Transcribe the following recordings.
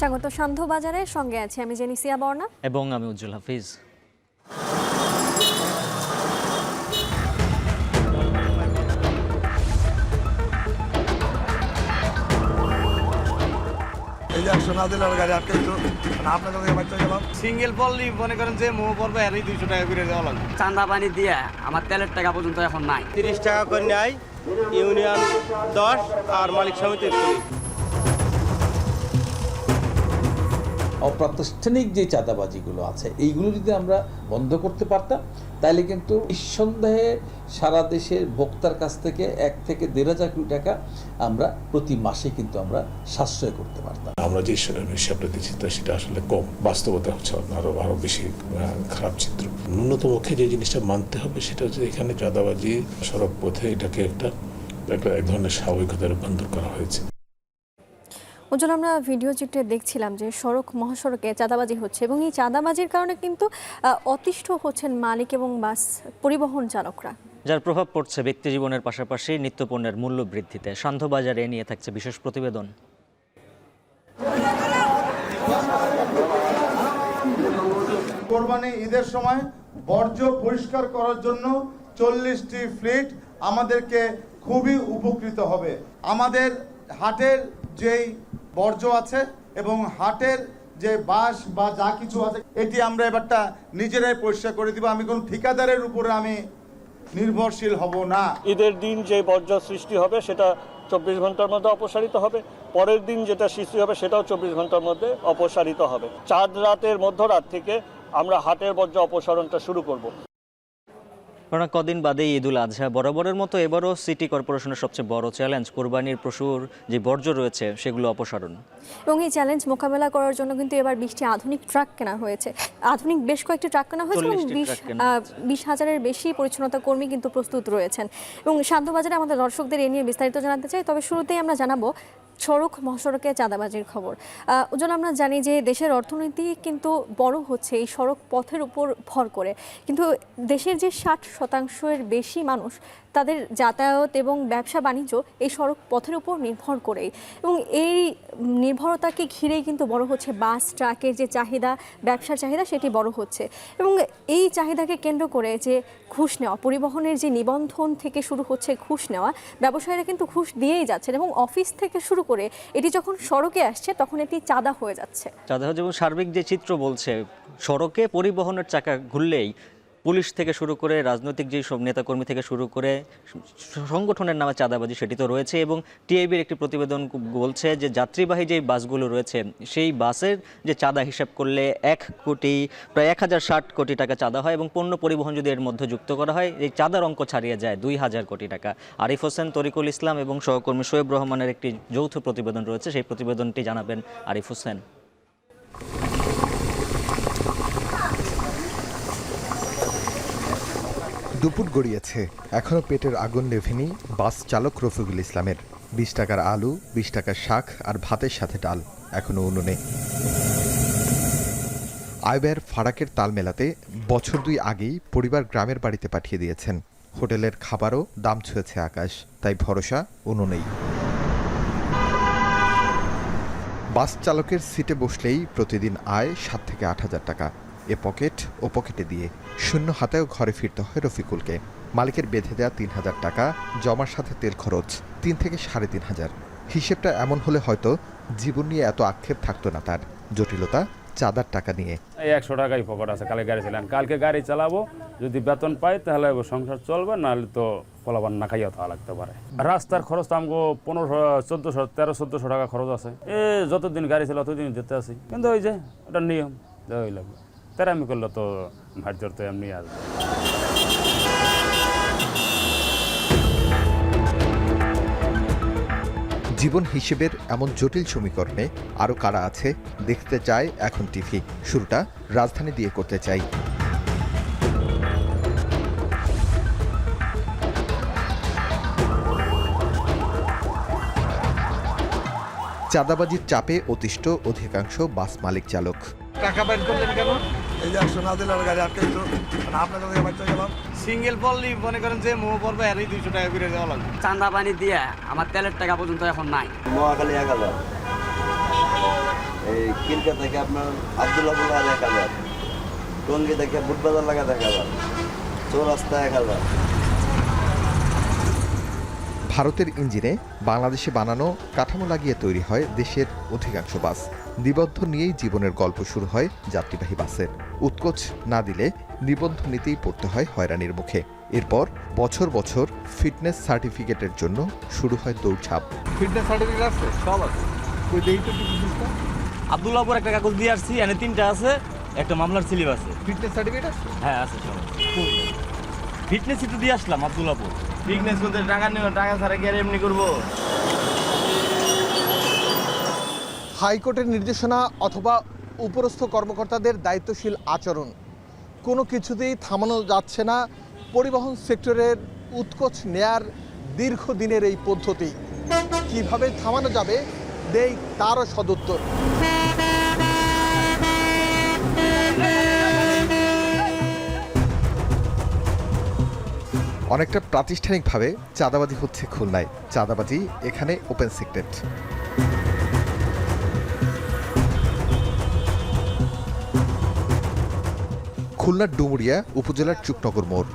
স্বাগত সান্ধ্য বাজারের সঙ্গে আছি আমি জেনিসিয়া বর্ণা এবং আমি উজ্জ্বল হাফিজ। এই যে 100 না দিলে গাড়ি আটকে দিল, আপনাদের কাছে বাচ্চা গেলাম সিঙ্গেল পড়লি মনে করেন যে মোহ পড়বে এরই 200 টাকা করে দেওয়া লাগবে। চান্দা পানি দিয়ে আমার তেলের টাকা পর্যন্ত এখন নাই। 30 টাকা করে নেয় ইউনিয়ন 10 আর মালিক সমিতি 20। অপ্রাতিষ্ঠানিক যে চাঁদাবাজিগুলো আছে এইগুলো যদি আমরা বন্ধ করতে পারতাম তাহলে কিন্তু নিঃসন্দেহে সারা দেশের ভোক্তার কাছ থেকে 1 থেকে 1,500 কোটি টাকা আমরা প্রতি মাসে কিন্তু আমরা সাশ্রয় করতে পারতাম। আমরা যে হিসাবটা দিচ্ছি সেটা আসলে কম, বাস্তবতা হচ্ছে আরো বেশি খারাপ চিত্র। ন্যূনতম পক্ষে যে জিনিসটা মানতে হবে সেটা হচ্ছে এখানে চাঁদাবাজি সড়ক পথে এটাকে একটা এক ধরনের স্বাভাবিকতায় রূপান্তর করা হয়েছে। উজ্জ্বল, আমরা ভিডিও চিত্রে দেখছিলাম যে সড়ক মহাসড়কে চাঁদাবাজি হচ্ছে এবং এই চাঁদাবাজির কারণে কিন্তু অতিষ্ঠ হচ্ছেন মালিক এবং বাস পরিবহন চালকরা, যার প্রভাব পড়ছে ব্যক্তি জীবনের পাশাপাশি নিত্যপণ্যের মূল্য বৃদ্ধিতে। সান্ধ্য বাজারে নিয়ে থাকছে বিশেষ প্রতিবেদন। কোরবানি ঈদের সময় বর্জ্য পরিষ্কার করার জন্য 40টি ফ্লিট আমাদেরকে খুবই উপকৃত হবে। আমাদের হাটের যেই বর্জ্য আছে এবং হাটের যে বাস বা যা কিছু আছে এটি আমরা এবারটা নিজেরাই পরিষ্কার করে দিব। আমি কোন ঠিকাদারের উপরে আমি নির্ভরশীল হব না। ঈদের দিন যে বর্জ্য সৃষ্টি হবে সেটা 24 ঘন্টার মধ্যে অপসারিত হবে, পরের দিন যেটা সৃষ্টি হবে সেটাও 24 ঘন্টার মধ্যে অপসারিত হবে। চাঁদ রাতের মধ্যরাত থেকে আমরা হাটের বর্জ্য অপসারণটা শুরু করব। কদিন বাদে ঈদুল আজহা, বরাবরের মতো এবারও সিটি কর্পোরেশনের সবচেয়ে বড় চ্যালেঞ্জ কোরবানির পশুর যে বর্জ্য রয়েছে সেগুলো অপসারণ। এবং এই চ্যালেঞ্জ মোকাবেলা করার জন্য কিন্তু এবার 20টি আধুনিক ট্রাক কেনা হয়েছে। আধুনিক বেশ কয়েকটি ট্রাক কেনা হয়েছে এবং 20,000-এর বেশি পরিচ্ছন্নতা কর্মী কিন্তু প্রস্তুত রয়েছেন। এবং সান্ধ্যবাজারে আমাদের দর্শকদের এ নিয়ে বিস্তারিত জানাতে চাই, তবে শুরুতেই আমরা জানাবো সড়ক মহাসড়কে চাঁদাবাজির খবর। উজ্জ্বল, আমরা জানি যে দেশের অর্থনীতি কিন্তু বড় হচ্ছে এই সড়ক পথের উপর ভর করে, কিন্তু দেশের যে 60% বেশি মানুষ তাদের যাতায়াত এবং ব্যবসা বাণিজ্য এই সড়ক পথের উপর নির্ভর করেই, এবং এই নির্ভরতাকে ঘিরেই কিন্তু বড় হচ্ছে বাস ট্রাকের যে চাহিদা, ব্যবসার চাহিদা সেটি বড় হচ্ছে। এবং এই চাহিদাকে কেন্দ্র করে যে ঘুষ নেওয়া, পরিবহনের যে নিবন্ধন থেকে শুরু হচ্ছে ঘুষ নেওয়া, ব্যবসায়ীরা কিন্তু ঘুষ দিয়েই যাচ্ছেন এবং অফিস থেকে শুরু করে এটি যখন সড়কে আসছে তখন এটি চাঁদা হয়ে যাচ্ছে। চাঁদা হচ্ছে এবং সার্বিক যে চিত্র বলছে, সড়কে পরিবহনের চাকা ঘুরলেই পুলিশ থেকে শুরু করে রাজনৈতিক যেই সব নেতাকর্মী থেকে শুরু করে সংগঠনের নামে চাঁদাবাজি সেটি তো রয়েছে। এবং টিআইবির একটি প্রতিবেদন বলছে যে যাত্রীবাহী যে বাসগুলো রয়েছে সেই বাসের যে চাঁদা হিসাব করলে প্রায় 1,060 কোটি টাকা চাঁদা হয় এবং পণ্য পরিবহন যদি এর মধ্যে যুক্ত করা হয় এই চাঁদার অঙ্ক ছাড়িয়ে যায় 2,000 কোটি টাকা। আরিফ হোসেন, তরিকুল ইসলাম এবং সহকর্মী শোয়েব রহমানের একটি যৌথ প্রতিবেদন রয়েছে, সেই প্রতিবেদনটি জানাবেন আরিফ হোসেন। দুপুর গড়িয়েছে, এখনও পেটের আগুন নেভেনি বাস চালক রফিকুল ইসলামের। 20 টাকার আলু, 20 টাকার শাক আর ভাতের সাথে ডাল এখনও উনুনে। আয় ব্যয়ের ফারাকের তাল মেলাতে বছর 2 আগেই পরিবার গ্রামের বাড়িতে পাঠিয়ে দিয়েছেন। হোটেলের খাবারও দাম ছুঁয়েছে আকাশ, তাই ভরসা উনুনেই। বাস চালকের সিটে বসলেই প্রতিদিন আয় 7 থেকে 8,000 টাকা। এ পকেট ও পকেটে দিয়ে শূন্য হাতেও ঘরে ফিরতে হয় রফিকুলকে। মালিকের বেঁধে দেওয়া 3,000 টাকা, জমার সাথে তেল খরচ 3 থেকে 3,500। হিসেবটা এমন হলে হয়তো জীবন নিয়ে এত আক্ষেপ থাকতো না তার। জটিলতা চাঁদার টাকা নিয়ে। 100 টাকাই পকেট আছে, কালকে গাড়ি চালান, কালকে গাড়ি চালাবো, যদি বেতন পাই তাহলে সংসার চলবে, নাহলে তো ফলাবান না খাইয়া থাকা লাগতে পারে। রাস্তার খরচ তো আমাকে 1400 টাকা খরচ আছে। যতদিন গাড়ি চালা ততদিন যেতে আসি, কিন্তু ওই যে ওটা নিয়ম ওই লাগবে, তেরামি করলে তো ভাট ধরতে এমনি আসবে। জীবন হিসেবের এমন জটিল সমীকরণে আরও কারা আছে দেখতে চায় এখন টিভি। শুরুটা রাজধানী দিয়ে করতে চাই। চাঁদাবাজির চাপে অতিষ্ঠ অধিকাংশ বাস মালিক চালক। টাকা বাইর করলেন কেন? এই যে 100 না দিলে গাড়ি আটকে দিল, আপনাদের কাছে বাচ্চা গেলাম সিঙ্গেল পড়লি মনে করেন যে মোহ পড়বে এরই 200 টাকা করে দেওয়া লাগবে। চান্দা পানি দিয়ে আমার তেলের টাকা পর্যন্ত এখন নাই। নোয়াখালী 1,000, এই কিলকা থেকে আপনার আবদুল্লাপুর লাগা 1000, টঙ্গি থেকে বুটবাজার লাগা 1000, চৌরাস্তা 1000। ভারতের ইঞ্জিনে বাংলাদেশে বানানো কাঠামো লাগিয়ে তৈরি হয় দেশের অধিকাংশ বাস। নিবন্ধন নিয়েই জীবনের গল্প শুরু হয় যাত্রীবাহী বাসের। উৎকোচ না দিলে নিবন্ধন নিতেই পড়তে হয় হয়রানির মুখে। এরপর বছর বছর ফিটনেস সার্টিফিকেটের জন্য শুরু হয় দৌড়ঝাঁপ। ফিটনেস সার্টিফিকেট আছে? সব আছে। ওই দেখতে আব্দুল্লাহপুর একটা কাগজ দিয়ে আসছি, এনে 3টা আছে, একটা মামলার স্লিপ আছে। ফিটনেস সার্টিফিকেট আছে? হ্যাঁ আছে সব। ফিটনেসই তো দিয়ে আসলাম আব্দুল্লাহপুর। ফিটনেস করতে টাকা নেব, টাকা ছাড়া কি আর এমনি করবো? হাইকোর্টের নির্দেশনা অথবা উপরস্থ কর্মকর্তাদের দায়িত্বশীল আচরণ কোনো কিছুতেই থামানো যাচ্ছে না পরিবহন সেক্টরের উৎকোচ নেয়ার দীর্ঘদিনের এই পদ্ধতি। কিভাবে থামানো যাবে দেই তারও সদুত্তর। অনেকটা প্রাতিষ্ঠানিকভাবে চাঁদাবাজি হচ্ছে খুলনায়। চাঁদাবাজি এখানে ওপেন সিক্রেট। খুলনার ডুমুরিয়া উপজেলার চুকনগর মোড়।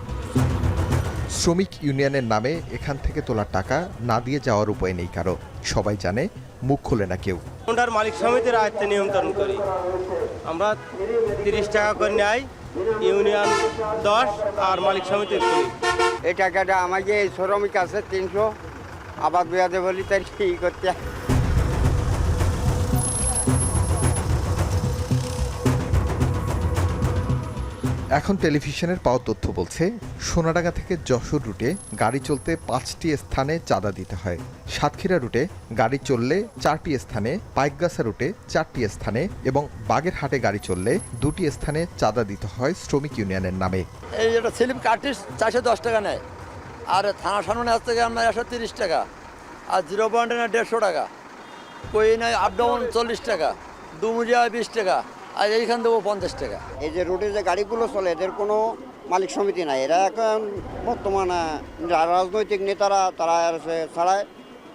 শ্রমিক ইউনিয়নের নামে এখান থেকে তোলা টাকা না দিয়ে যাওয়ার উপায় নেই কারো। সবাই জানে, মুখ খোলে না কেউ। ওটার মালিক সমিতির আয়ত্তে নিয়ন্ত্রণ করি। আমরা 30 টাকা করে নেই, ইউনিয়ন 10 আর মালিক সমিতির করি। এই টাকাটা আমাকে এই শ্রমিক আছে 300, আবার বিয়াদে বলি তাই কি করতে। এখন টেলিভিশনের পাওয়া তথ্য বলছে, সোনাডাঙ্গা থেকে যশোর রুটে গাড়ি চলতে 5টি স্থানে চাঁদা দিতে হয়। সাতক্ষীরা রুটে গাড়ি চললে 4টি স্থানে, পাইকগাছা রুটে 4টি স্থানে এবং বাগেরহাটে গাড়ি চললে 2টি স্থানে চাঁদা দিতে হয় শ্রমিক ইউনিয়নের নামে। এই যেটা স্লিপ কাটিস 410 টাকা নেয়, আর থানা সামনে আসতে গেলে আমরা 130 টাকা, আর 0 পয়েন্টে নেয় 150 টাকা, কই নেয় আপ ডাউন 40 টাকা, ডুমুরিয়া 20 টাকা, আর এইখান দেবো 50 টাকা। এই যে রুটে যে গাড়িগুলো চলে এদের কোনো মালিক সমিতি নাই। এরা এখন বর্তমানে রাজনৈতিক নেতারা তারা ছাড়ায়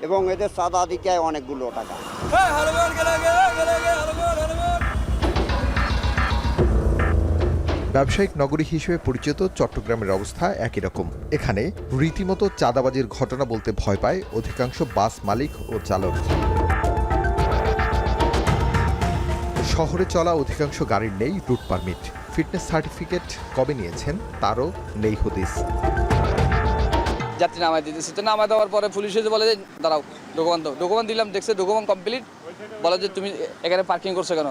এবং এদের চাঁদা দিকে অনেকগুলো টাকা। ব্যবসায়িক নগরী হিসেবে পরিচিত চট্টগ্রামের অবস্থা একই রকম। এখানে রীতিমতো চাঁদাবাজির ঘটনা বলতে ভয় পায় অধিকাংশ বাস মালিক ও চালক। শহরে চলা অধিকাংশ গাড়ির নেই রুট পারমিট। ফিটনেস সার্টিফিকেট কবে নিয়েছেন তারও নেই হদিস। যাত্রী নামাই দিতেছে, তো নামাই দেওয়ার পরে পুলিশ এসে বলে যে দাঁড়াও ডকুমেন্ট দিলাম, দেখছে ডকুমেন্ট কমপ্লিট, বলে যে তুমি এখানে পার্কিং করছো কেন,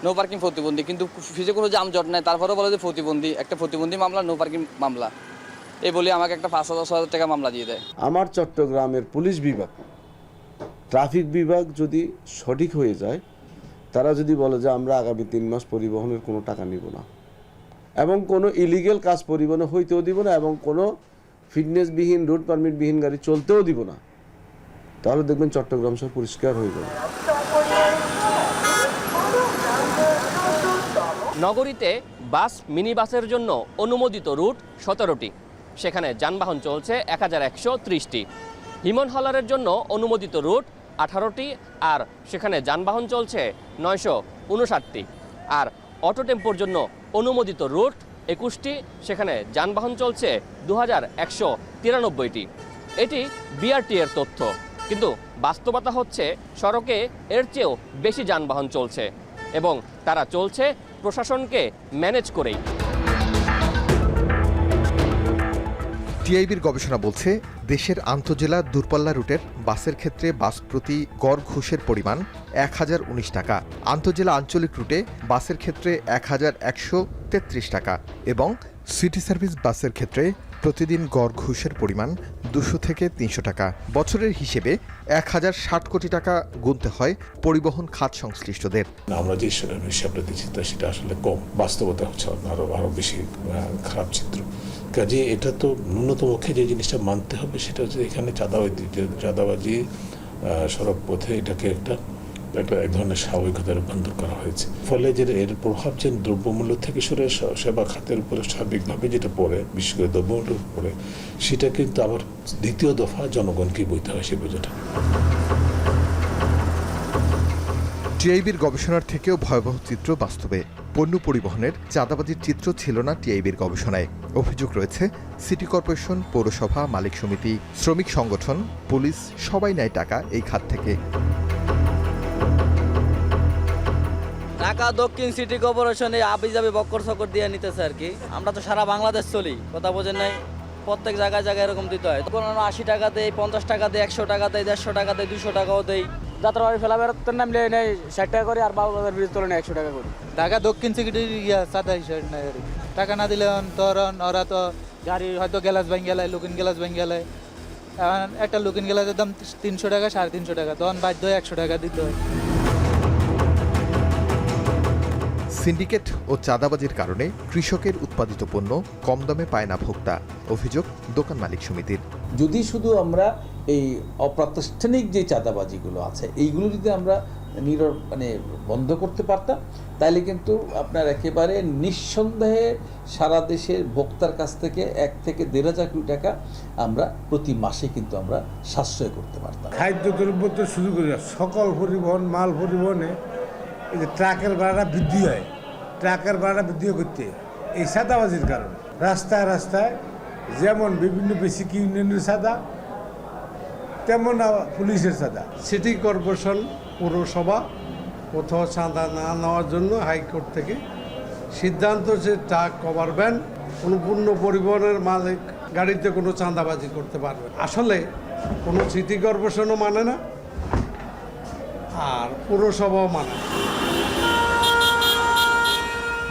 নো পার্কিং প্রতিবন্ধী, কিন্তু ফিজে কোনো জামজট নাই, তারপরে বলে যে প্রতিবন্ধী মামলা, নো পার্কিং মামলা, এই বলে আমাকে একটা 5,000 টাকা মামলা দিয়ে দেয়। আমার চট্টগ্রামের পুলিশ বিভাগ, ট্রাফিক বিভাগ যদি সঠিক হয়ে যায়, তারা যদি বলে যে আমরা আগামী 3 মাস পরিবহনের কোনো টাকা নিব না এবং কোনো ইলিগেল কাজ পরিবহনে হইতেও দিব না এবং কোনো ফিটনেসবিহীন রুট পারমিটবিহীন গাড়ি চলতেও দিব না, তাহলে দেখবেন চট্টগ্রাম শহর পরিষ্কার হয়ে যাবে। নগরীতে বাস মিনি বাসের জন্য অনুমোদিত রুট 17টি, সেখানে যানবাহন চলছে 1130টি। হিমন হলারের জন্য অনুমোদিত রুট 18টি, আর সেখানে যানবাহন চলছে 959টি। আর অটো টেম্পোর জন্য অনুমোদিত রুট 21টি, সেখানে যানবাহন চলছে 2193টি। এটি বিআরটি এর তথ্য, কিন্তু বাস্তবতা হচ্ছে সড়কে এর চেয়েও বেশি যানবাহন চলছে এবং তারা চলছে প্রশাসনকে ম্যানেজ করেই। টিআইবির গবেষণা বলছে, দেশের আন্তজেলা দূরপাল্লা রুটের বাসের ক্ষেত্রে বাস প্রতি গড় ঘুষের পরিমাণ 1019 টাকা, আন্তজেলা আঞ্চলিক রুটে বাসের ক্ষেত্রে 1133 টাকা এবং সিটি সার্ভিস বাসের ক্ষেত্রে প্রতিদিন গড় ঘুষের পরিমাণ 200 থেকে 300 টাকা। বছরের হিসেবে 1060 কোটি টাকা গুনতে হয় পরিবহন খাত সংশ্লিষ্টদের। আমরা যে হিসাবটা দিচ্ছি সেটা আসলে কম, বাস্তবতা হচ্ছে আরো বেশি খারাপ চিত্র। কাজে এটা তো ন্যূনতম পক্ষে যে জিনিসটা মানতে হবে সেটা হচ্ছে এখানে চাঁদাবাজি সড়ক পথে এটাকে একটা এক ধরনের স্বাভাবিকতায় রূপান্তর করা হয়েছে। ফলে যে এর প্রভাব যে দ্রব্যমূল্য থেকে সরে সেবা খাতের উপরে সার্বিকভাবে যেটা পড়ে, বিশেষ করে দ্রব্যমূল্যের উপরে, সেটা কিন্তু আবার দ্বিতীয় দফা জনগণকেই বইতে হয় সে বোঝাটা। টিআইবির গবেষণার থেকেও ভয়াবহ চিত্র বাস্তবে। পণ্য পরিবহনের চাঁদাবাজির চিত্র ছিল না টিআইবির গবেষণায়। অভিযোগ রয়েছে সিটি কর্পোরেশন, পৌরসভা, মালিক সমিতি, শ্রমিক সংগঠন, পুলিশ সবাই নেয় টাকা এই খাত থেকে। ঢাকা দক্ষিণ সিটি কর্পোরেশনে আবিজাবি বক্কর সকর দিয়ে নিতেছে আর কি। আমরা তো সারা বাংলাদেশ চলি, কথা বোঝেন নাই, প্রত্যেক জায়গায় জায়গায় এরকম দিতে হয়। কোনো 80 টাকা দেয়, 50 টাকা দেয়, 100 টাকা দেয়, 150 টাকা দেয়, 200 টাকাও দেয়। যাত্রাবাড়ি ফেলা বেরোতে নামলে নেই 60 টাকা করে, আর বাবুবাজার ব্রিজ তোলে 100 টাকা করে। ঢাকা দক্ষিণ সিটি সাদা হিসেবে নেই, টাকা না দিলে ওরা তো গাড়ি হয়তো গ্যালাস ভাঙ গেলায়, লুকিন গ্যালাস ভাঙ গেলায়। এখন একটা লুকিন গ্যালাসের দাম 300 টাকা, 350 টাকা, তখন বাধ্য হয়ে 100 টাকা দিতে হয়। সিন্ডিকেট ও চাঁদাবাজির কারণে কৃষকের উৎপাদিত পণ্য কম দামে পায় না ভোক্তা। অভিযোগ দোকান মালিক সমিতির। যদি শুধু আমরা এই অপ্রাতিষ্ঠানিক যে চাঁদাবাজিগুলো আছে এইগুলো যদি আমরা বন্ধ করতে পারতাম, তাহলে কিন্তু আপনার একেবারে নিঃসন্দেহে সারা দেশের ভোক্তার কাছ থেকে 1 থেকে 1,500 কোটি টাকা আমরা প্রতি মাসে কিন্তু আমরা সাশ্রয় করতে পারতাম। খাদ্যদ্রব্য তো শুরু করি, সকল পরিবহন, মাল পরিবহনে এই যে ট্রাকের ভাড়া বৃদ্ধি হয়, ট্রাকের ভাড়া বৃদ্ধি করতে এই চাঁদাবাজির কারণে রাস্তায় রাস্তায় যেমন বিভিন্ন বেসিক ইউনিয়নের চাঁদা, তেমন পুলিশের চাঁদা। সিটি কর্পোরেশন, পৌরসভা কোথাও চাঁদা না নেওয়ার জন্য হাইকোর্ট থেকে সিদ্ধান্ত যে ট্রাক কভার ভ্যান কোনো পূর্ণ পরিবহনের মালিক গাড়িতে কোনো চাঁদাবাজি করতে পারবে। আসলে কোনো সিটি কর্পোরেশনও মানে না, আর পৌরসভাও মানে না।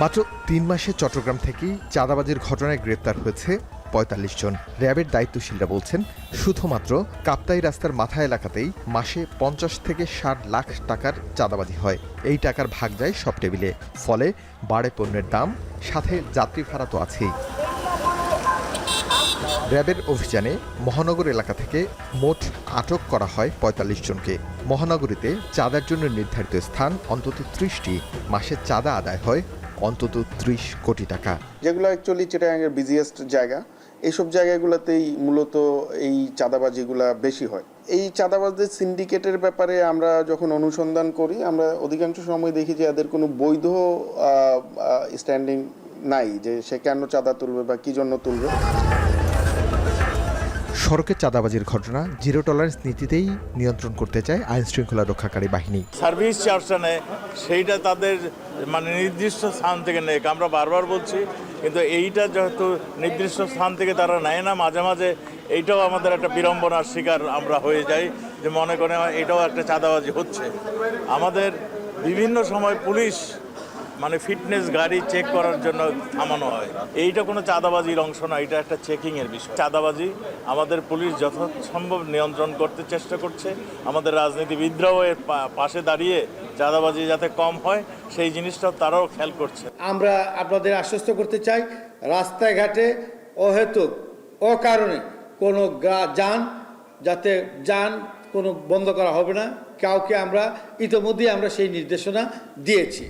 মাত্র 3 মাসে চট্টগ্রাম থেকেই চাঁদাবাজির ঘটনায় গ্রেপ্তার হয়েছে 45 জন। র্যাবের দায়িত্বশীলরা বলছেন, শুধুমাত্র কাপ্তাই রাস্তার মাথা এলাকাতেই মাসে 50 থেকে 60 লাখ টাকার চাঁদাবাজি হয়। এই টাকার ভাগ যায় সব টেবিলে, ফলে বাড়ে পণ্যের দাম, সাথে যাত্রী ভাড়া তো আছেই। র্যাবের অভিযানে মহানগর এলাকা থেকে মোট আটক করা হয় 45 জনকে। মহানগরীতে চাঁদার জন্য নির্ধারিত স্থান অন্তত 30টি। মাসে চাঁদা আদায় হয় অন্তত 30 কোটি টাকা। যেগুলো অ্যাকচুয়ালি চিটাগাংয়ের বিজিয়েস্ট জায়গা, এইসব জায়গাগুলোতেই মূলত এই চাঁদাবাজিগুলা বেশি হয়। এই চাঁদাবাজদের সিন্ডিকেটের ব্যাপারে আমরা যখন অনুসন্ধান করি, আমরা অধিকাংশ সময় দেখি যে এদের কোনো বৈধ স্ট্যান্ডিং নাই, যে সে কেন চাঁদা তুলবে বা কী জন্য তুলবে। সড়কে চাঁদাবাজির ঘটনা জিরো টলারেন্স নীতিতেই নিয়ন্ত্রণ করতে চায় আইন শৃঙ্খলা রক্ষাকারী বাহিনী। সার্ভিস চার্জটা নেয়, সেইটা তাদের নির্দিষ্ট স্থান থেকে নেয়, আমরা বারবার বলছি, কিন্তু এইটা যেহেতু নির্দিষ্ট স্থান থেকে তারা নেয় না, মাঝে মাঝে এইটাও আমাদের একটা বিড়ম্বনার শিকার আমরা হয়ে যাই, যে মনে করে এটাও একটা চাঁদাবাজি হচ্ছে। আমাদের বিভিন্ন সময় পুলিশ ফিটনেস গাড়ি চেক করার জন্য থামানো হয়, এইটা কোনো চাঁদাবাজির অংশ না, এটা একটা চেকিংয়ের বিষয়। চাঁদাবাজি আমাদের পুলিশ যথাসম্ভব নিয়ন্ত্রণ করতে চেষ্টা করছে, আমাদের রাজনীতিবিদরাও এর পাশে দাঁড়িয়ে চাঁদাবাজি যাতে কম হয় সেই জিনিসটা তারাও খেয়াল করছে। আমরা আপনাদের আশ্বস্ত করতে চাই, রাস্তাঘাটে অহেতুক অকারণে কোনো যান কোনো বন্ধ করা হবে না। কাউকে আমরা ইতিমধ্যেই আমরা সেই নির্দেশনা দিয়েছি।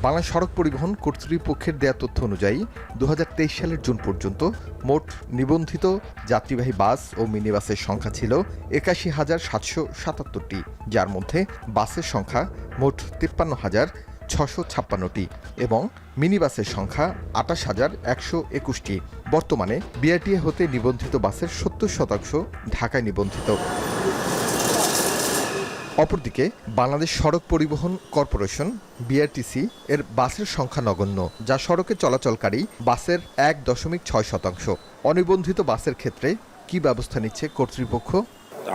বাংলা সড়ক পরিবহন কর্তৃপক্ষের দেয়া তথ্য অনুযায়ী 2023 সালের জুন পর্যন্ত মোট নিবন্ধিত যাত্রীবাহী বাস ও মিনি বাসের সংখ্যা ছিল 81,777টি, যার মধ্যে বাসের সংখ্যা মোট 53,656টি এবং মিনি বাসের সংখ্যা 28,121টি। বর্তমানে বিআরটিএ হতে নিবন্ধিত বাসের 70% ঢাকায় নিবন্ধিত। অপরদিকে বাংলাদেশ সড়ক পরিবহন কর্পোরেশন বিআরটিসি এর বাসের সংখ্যা নগণ্য, যা সড়কে চলাচলকারী বাসের 1.6%। অনিবন্ধিত বাসের ক্ষেত্রে কি ব্যবস্থা নিচ্ছে কর্তৃপক্ষ?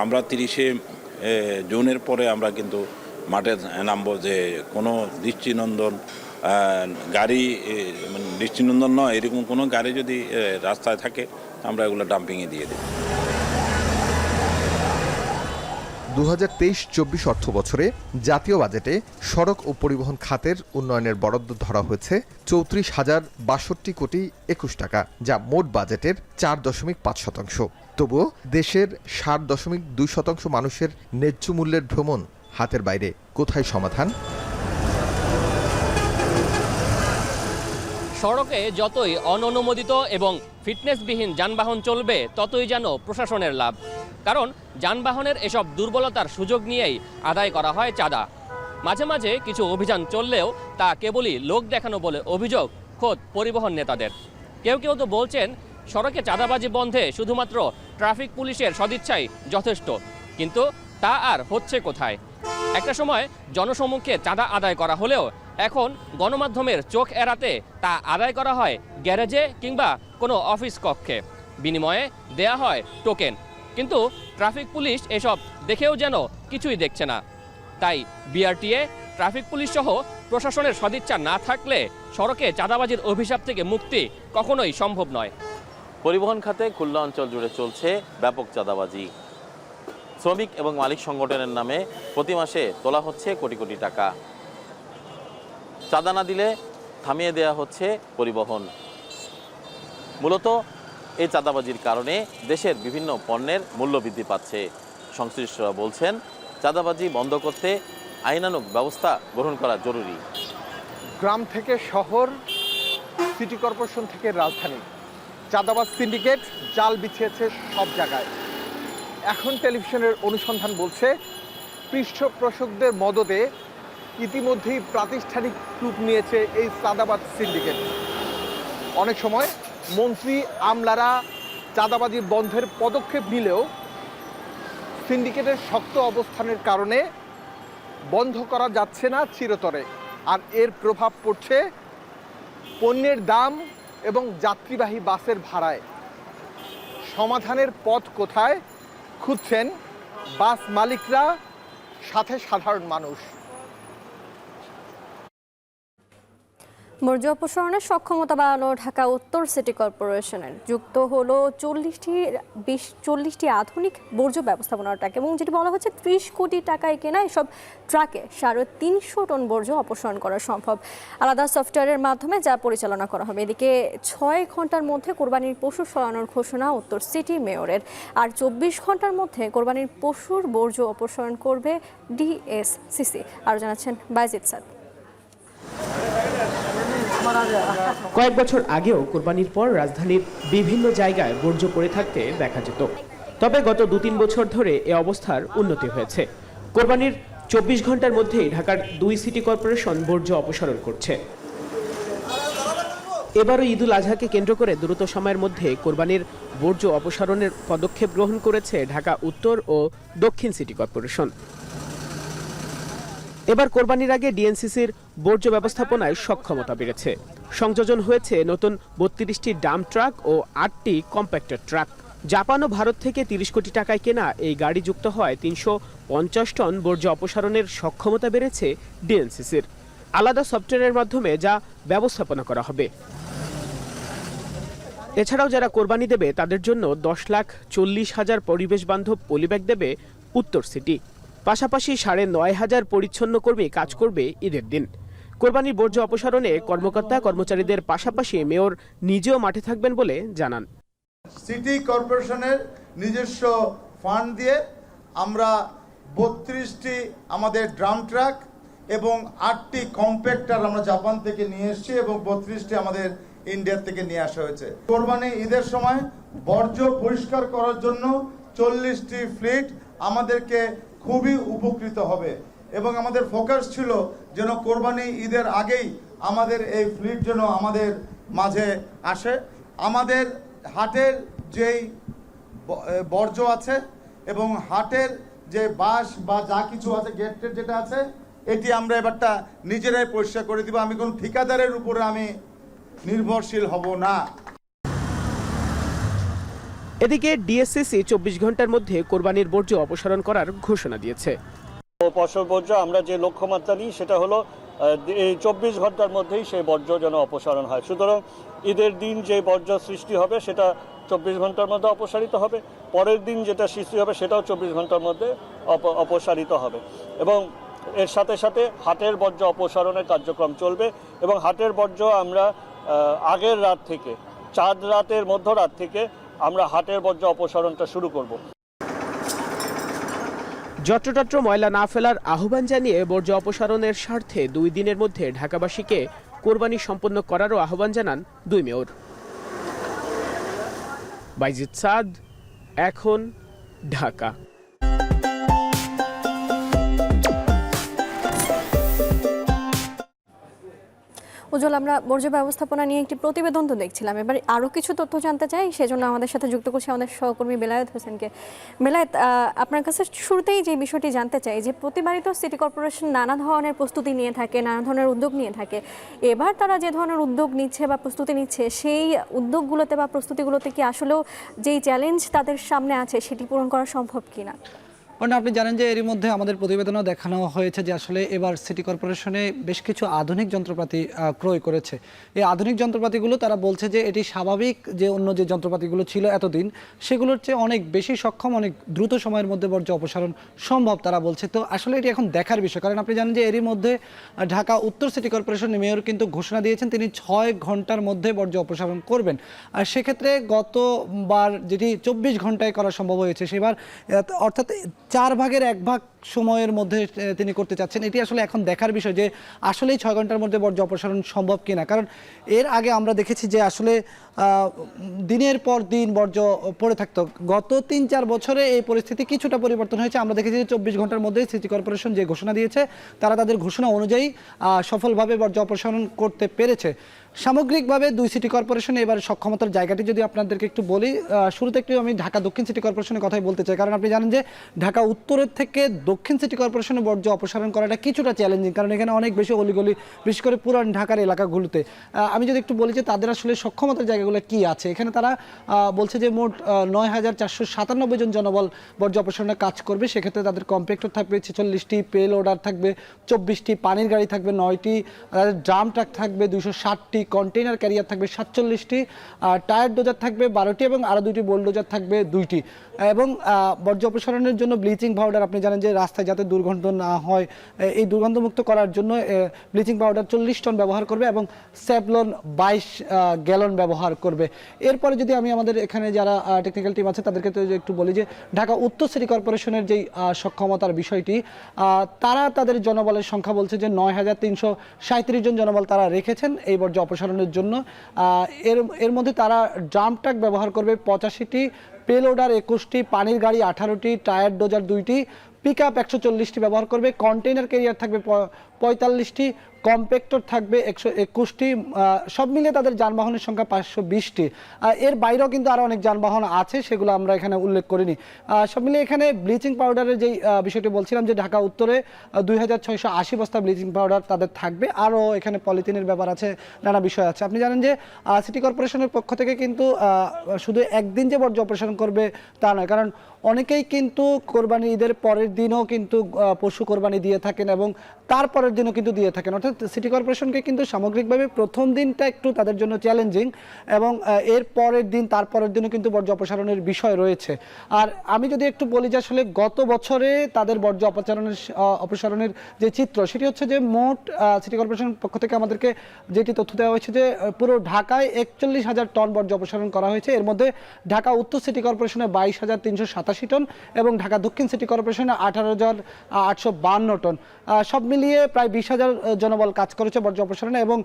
আমরা 30শে জুনের পরে আমরা কিন্তু মাঠে নামবো, যে কোনো দৃষ্টিনন্দন গাড়ি, দৃষ্টিনন্দন নয় এরকম কোনো গাড়ি যদি রাস্তায় থাকে আমরা এগুলো ডাম্পিংয়ে দিয়ে দিই। 2023-24 অর্থ বছরে জাতীয় বাজেটে সড়ক ও পরিবহন খাতের উন্নয়নের বরাদ্দ ধরা হয়েছে 34,062 কোটি 21 টাকা, যা মোট বাজেটের 4.5%। তবুও দেশের 60.2% মানুষের ন্যায্য মূল্যের ভ্রমণ হাতের বাইরে। কোথায় সমাধান? সড়কে যতই অননুমোদিত এবং ফিটনেসবিহীন যানবাহন চলবে, ততই যেন প্রশাসনের লাভ। কারণ যানবাহনের এসব দুর্বলতার সুযোগ নিয়েই আদায় করা হয় চাঁদা। মাঝে মাঝে কিছু অভিযান চললেও তা কেবলই লোক দেখানো বলে অভিযোগ খোদ পরিবহন নেতাদের। কেউ কেউ তো বলছেন সড়কে চাঁদাবাজি বন্ধে শুধুমাত্র ট্রাফিক পুলিশের সদিচ্ছাই যথেষ্ট, কিন্তু তা আর হচ্ছে কোথায়? একটা সময় জনসমক্ষে চাঁদা আদায় করা হলেও এখন গণমাধ্যমের চোখ এড়াতে তা আদায় করা হয় গ্যারেজে কিংবা কোনো অফিস কক্ষে, বিনিময়ে দেয়া হয় টোকেন। কিন্তু ট্রাফিক পুলিশ এসব দেখেও যেন কিছুই দেখছে না। তাই বিআরটিএ, ট্রাফিক পুলিশ সহ প্রশাসনের সদিচ্ছা না থাকলে সড়কে চাঁদাবাজির অভিশাপ থেকে মুক্তি কখনোই সম্ভব নয়। পরিবহন খাতে খুলনা অঞ্চল জুড়ে চলছে ব্যাপক চাঁদাবাজি। শ্রমিক এবং মালিক সংগঠনের নামে প্রতি মাসে তোলা হচ্ছে কোটি কোটি টাকা। চাঁদা না দিলে থামিয়ে দেয়া হচ্ছে পরিবহন। মূলত এই চাঁদাবাজির কারণে দেশের বিভিন্ন পণ্যের মূল্য বৃদ্ধি পাচ্ছে। সংশ্লিষ্টরা বলছেন চাঁদাবাজি বন্ধ করতে আইনানুগ ব্যবস্থা গ্রহণ করা জরুরি। গ্রাম থেকে শহর, সিটি কর্পোরেশন থেকে রাজধানী, চাঁদাবাজ সিন্ডিকেট জাল বিছিয়েছে সব জায়গায়। এখন টেলিভিশনের অনুসন্ধান বলছে পৃষ্ঠপোষকদের মদদে ইতিমধ্যেই প্রাতিষ্ঠানিক রূপ নিয়েছে এই চাঁদাবাজ সিন্ডিকেট। অনেক সময় মন্ত্রী আমলারা চাঁদাবাজি বন্ধের পদক্ষেপ নিলেও সিন্ডিকেটের শক্ত অবস্থানের কারণে বন্ধ করা যাচ্ছে না চিরতরে। আর এর প্রভাব পড়ছে পণ্যের দাম এবং যাত্রীবাহী বাসের ভাড়ায়। সমাধানের পথ কোথায় খুঁজছেন বাস মালিকরা, সাথে সাধারণ মানুষ। বর্জ্য অপসারণের সক্ষমতা বাড়ানো ঢাকা উত্তর সিটি কর্পোরেশনের যুক্ত হলো 40টি আধুনিক বর্জ্য ব্যবস্থাপনার ট্রাক, এবং যেটি বলা হচ্ছে 30 কোটি টাকায় কেনা এসব ট্রাকে 350 টন বর্জ্য অপসারণ করা সম্ভব আলাদা সফটওয়্যারের মাধ্যমে, যা পরিচালনা করা হবে। এদিকে 6 ঘন্টার মধ্যে কোরবানির পশু সরানোর ঘোষণা উত্তর সিটি মেয়রের, আর 24 ঘন্টার মধ্যে কোরবানির পশুর বর্জ্য অপসারণ করবে ডিএসসিসি। আরও জানাচ্ছেন বাইজিদ সাদ। কয়েক বছর আগেও কোরবানির পর রাজধানীর বিভিন্ন জায়গায় বর্জ্য পড়ে থাকতে দেখা যেত, তবে গত 2-3 বছর ধরে এ অবস্থার উন্নতি হয়েছে। কোরবানির 24 ঘন্টার মধ্যেই ঢাকার 2 সিটি কর্পোরেশন বর্জ্য অপসারণ করছে। এবারও ঈদুল আজহাকে কেন্দ্র করে দ্রুত সময়ের মধ্যে কোরবানির বর্জ্য অপসারণের পদক্ষেপ গ্রহণ করেছে ঢাকা উত্তর ও দক্ষিণ সিটি কর্পোরেশন। এবার কোরবানির আগে ডিএনসিসির বর্জ্য ব্যবস্থাপনায় সক্ষমতা বেড়েছে। সংযোজন হয়েছে নতুন 32টি ডাম্প ট্রাক ও 8টি কম্প্যাক্টর ট্রাক। জাপান ও ভারত থেকে 30 কোটি টাকায় কেনা এই গাড়ি যুক্ত হয় 350 টন বর্জ্য অপসারণের সক্ষমতা বেড়েছে ডিএনসিসির আলাদা সফটওয়্যারের মাধ্যমে, যা ব্যবস্থাপনা করা হবে। এছাড়াও যারা কোরবানি দেবে তাদের জন্য 10,40,000 পরিবেশ বান্ধব পলিব্যাগ দেবে উত্তর সিটি। পাশাপাশি 9,500 পরিচ্ছন্ন কর্মী কাজ করবে ঈদের দিন। কোরবানির বর্জ্য অপসারণে কর্মকর্তা কর্মচারীদের পাশাপাশি মেয়র নিজেও মাঠে থাকবেন বলে জানান। সিটি কর্পোরেশনের নিজস্ব ফান্ড দিয়ে আমরা 32টি আমাদের ড্রাম ট্রাক এবং 8টি কম্প্যাক্টর আমরা জাপান থেকে নিয়ে এসেছি, এবং 32টি আমাদের ইন্ডিয়া থেকে নিয়ে আসা হয়েছে। কোরবানি ঈদের সময় বর্জ্য পরিষ্কার করার জন্য 40টি ফ্লিট আমাদেরকে খুবই উপকৃত হবে, এবং আমাদের ফোকাস ছিল যেন কোরবানি ঈদের আগেই আমাদের এই ফ্লিট যেন আমাদের মাঝে আসে। আমাদের হাটের যেই বর্জ্য আছে এবং হাটের যে বাঁশ বা যা কিছু আছে, গেটের যেটা আছে, এটি আমরা এবারটা নিজেরাই পরিষ্কার করে দিব। আমি কোন ঠিকাদারের উপরে আমি নির্ভরশীল হব না। এদিকে ডিএসসিসি 24 ঘন্টার মধ্যে কোরবানির বর্জ্য অপসারণ করার ঘোষণা দিয়েছে। পশুর বর্জ্য আমরা যে লক্ষ্যমাত্রা নিই সেটা হলো এই 24 ঘন্টার মধ্যেই সেই বর্জ্য যেন অপসারণ হয়। সুতরাং ঈদের দিন যে বর্জ্য সৃষ্টি হবে সেটা 24 ঘন্টার মধ্যে অপসারিত হবে, পরের দিন যেটা সৃষ্টি হবে সেটাও 24 ঘন্টার মধ্যে অপসারিত হবে, এবং এর সাথে সাথে হাটের বর্জ্য অপসারণের কার্যক্রম চলবে। এবং হাটের বর্জ্য আমরা আগের রাত থেকে, চাঁদ রাতের মধ্যরাত থেকে আমরা হাটের বর্জ্য অপসারণটা শুরু করব। যত্রতত্র ময়লা না ফেলার আহ্বান জানিয়ে বর্জ্য অপসারণের স্বার্থে 2 দিনের মধ্যে ঢাকাবাসীকে কোরবানি সম্পন্ন করারও আহ্বান জানান 2 মেয়র। বাইজিদ সাদ, এখন, ঢাকা। উজ্জ্বল, আমরা বর্জ্য ব্যবস্থাপনা নিয়ে একটি প্রতিবেদন তো দেখছিলাম, এবার আরও কিছু তথ্য জানতে চাই, সেজন্য আমাদের সাথে যুক্ত করছি আমাদের সহকর্মী বেলায়েত হোসেনকে। বেলায়েত, আপনার কাছে শুরুতেই যে বিষয়টি জানতে চাই যে প্রতিবারই তো সিটি কর্পোরেশন নানা ধরনের প্রস্তুতি নিয়ে থাকে, নানা ধরনের উদ্যোগ নিয়ে থাকে। এবার তারা যে ধরনের উদ্যোগ নিচ্ছে বা প্রস্তুতি নিচ্ছে, সেই উদ্যোগগুলোতে বা প্রস্তুতিগুলোতে কি আসলেও যেই চ্যালেঞ্জ তাদের সামনে আছে সেটি পূরণ করা সম্ভব কিনা? কারণ আপনি জানেন যে এরই মধ্যে আমাদের প্রতিবেদনও দেখানো হয়েছে যে আসলে এবার সিটি কর্পোরেশনে বেশ কিছু আধুনিক যন্ত্রপাতি ক্রয় করেছে। এই আধুনিক যন্ত্রপাতিগুলো তারা বলছে যে এটি স্বাভাবিক যে অন্য যে যন্ত্রপাতিগুলো ছিল এতদিন সেগুলোর চেয়ে অনেক বেশি সক্ষম, অনেক দ্রুত সময়ের মধ্যে বর্জ্য অপসারণ সম্ভব তারা বলছে। তো আসলে এটি এখন দেখার বিষয়, কারণ আপনি জানেন যে এরই মধ্যে ঢাকা উত্তর সিটি কর্পোরেশনের মেয়র কিন্তু ঘোষণা দিয়েছেন তিনি 6 ঘন্টার মধ্যে বর্জ্য অপসারণ করবেন। আর সেক্ষেত্রে গতবার যেটি 24 ঘন্টায় করা সম্ভব হয়েছে, সেবার অর্থাৎ 4 ভাগের 1 ভাগ সময়ের মধ্যে তিনি করতে চাচ্ছেন। এটি আসলে এখন দেখার বিষয় যে আসলেই 6 ঘন্টার মধ্যে বর্জ্য অপসারণ সম্ভব কিনা। কারণ এর আগে আমরা দেখেছি যে আসলে দিনের পর দিন বর্জ্য পড়ে থাকতো। গত 3-4 বছরে এই পরিস্থিতি কিছুটা পরিবর্তন হয়েছে। আমরা দেখেছি যে 24 ঘন্টার মধ্যে সিটি কর্পোরেশন যে ঘোষণা দিয়েছে তারা তাদের ঘোষণা অনুযায়ী সফলভাবে বর্জ্য অপসারণ করতে পেরেছে। সামগ্রিকভাবে 2 সিটি কর্পোরেশন এবার সক্ষমতার জায়গাটি যদি আপনাদেরকে একটু বলি, শুরুতে একটু আমি ঢাকা দক্ষিণ সিটি কর্পোরেশনের কথাই বলতে চাই, কারণ আপনি জানেন যে ঢাকা উত্তরের থেকে দক্ষিণ সিটি কর্পোরেশনে বর্জ্য অপসারণ করাটা কিছুটা চ্যালেঞ্জিং, কারণ এখানে অনেক বেশি অলিগলি, বিশেষ করে পুরান ঢাকার এলাকাগুলোতে। আমি যদি একটু বলি যে তাদের আসলে সক্ষমতার জায়গাগুলো কি আছে, এখানে তারা বলছে যে মোট 9,497 জন জনবল বর্জ্য অপসারণে কাজ করবে। সেক্ষেত্রে তাদের কম্প্যাক্টর থাকবে 46টি, পে লোডার থাকবে 24টি, পানির গাড়ি থাকবে 9টি, ড্রাম ট্রাক থাকবে 260টি, কন্টেইনার ক্যারিয়ার থাকবে 47টি, টায়ার ডোজার থাকবে 12টি এবং আরও 2টি বোলডোজার থাকবে 2টি। এবং বর্জ্য অপসারণের জন্য ব্লিচিং পাউডার, আপনি জানেন যে রাস্তায় যাতে দুর্গন্ধ না হয় এই দুর্গন্ধমুক্ত করার জন্য ব্লিচিং পাউডার 40 টন ব্যবহার করবে এবং স্যাভলন 22 গ্যালন ব্যবহার করবে। এরপরে যদি আমি আমাদের এখানে যারা টেকনিক্যাল টিম আছে তাদেরকে তো একটু বলি যে ঢাকা উত্তর সিটি কর্পোরেশনের যেই সক্ষমতার বিষয়টি, তারা তাদের জনবলের সংখ্যা বলছে যে 9,337 জন জনবল তারা রেখেছেন এই বর্জ্য অপসারণের জন্য। এর মধ্যে তারা ড্রাম ট্রাক ব্যবহার করবে 85টি, পেলোডার 21টি, পানির গাড়ি 18টি, টায়ার ডোজার 2টি, পিক আপ 140টি ব্যবহার করবে, কন্টেইনার ক্যারিয়ার থাকবে 45টি, কম্প্যাক্টর থাকবে 121টি। সব মিলিয়ে তাদের যানবাহনের সংখ্যা 520টি। এর বাইরেও কিন্তু আরও অনেক যানবাহন আছে, সেগুলো আমরা এখানে উল্লেখ করিনি। সব মিলিয়ে এখানে ব্লিচিং পাউডারের যেই বিষয়টি বলছিলাম যে ঢাকা উত্তরে 2,680 বস্তা ব্লিচিং পাউডার তাদের থাকবে। আরও এখানে পলিথিনের ব্যাপার আছে, নানা বিষয় আছে। আপনি জানেন যে সিটি কর্পোরেশনের পক্ষ থেকে কিন্তু শুধু একদিন যে বর্জ্য অপসারণ করবে তা নয়, কারণ অনেকেই কিন্তু কোরবানি ঈদের পরের দিনও কিন্তু পশু কোরবানি দিয়ে থাকেন এবং তারপরের দিনও কিন্তু দিয়ে থাকেন। অর্থাৎ সিটি কর্পোরেশনকে কিন্তু সামগ্রিকভাবে প্রথম দিনটা একটু তাদের জন্য চ্যালেঞ্জিং এবং এর পরের দিন তারপরের দিনও কিন্তু বর্জ্য অপসারণের বিষয় রয়েছে। আর আমি যদি একটু বলি যে আসলে গত বছরে তাদের বর্জ্য অপসারণের যে চিত্র, সেটি হচ্ছে যে মোট সিটি কর্পোরেশনের পক্ষ থেকে আমাদেরকে যেটি তথ্য দেওয়া হয়েছে যে পুরো ঢাকায় 41,000 টন বর্জ্য অপসারণ করা হয়েছে। এর মধ্যে ঢাকা উত্তর সিটি কর্পোরেশনে 22,387 টন এবং ঢাকা দক্ষিণ সিটি কর্পোরেশনে 18,852 টন। সব মিলিয়ে প্রায় 20,000 জনবল কাজ করেছে বর্জ্য অপসারণে এবং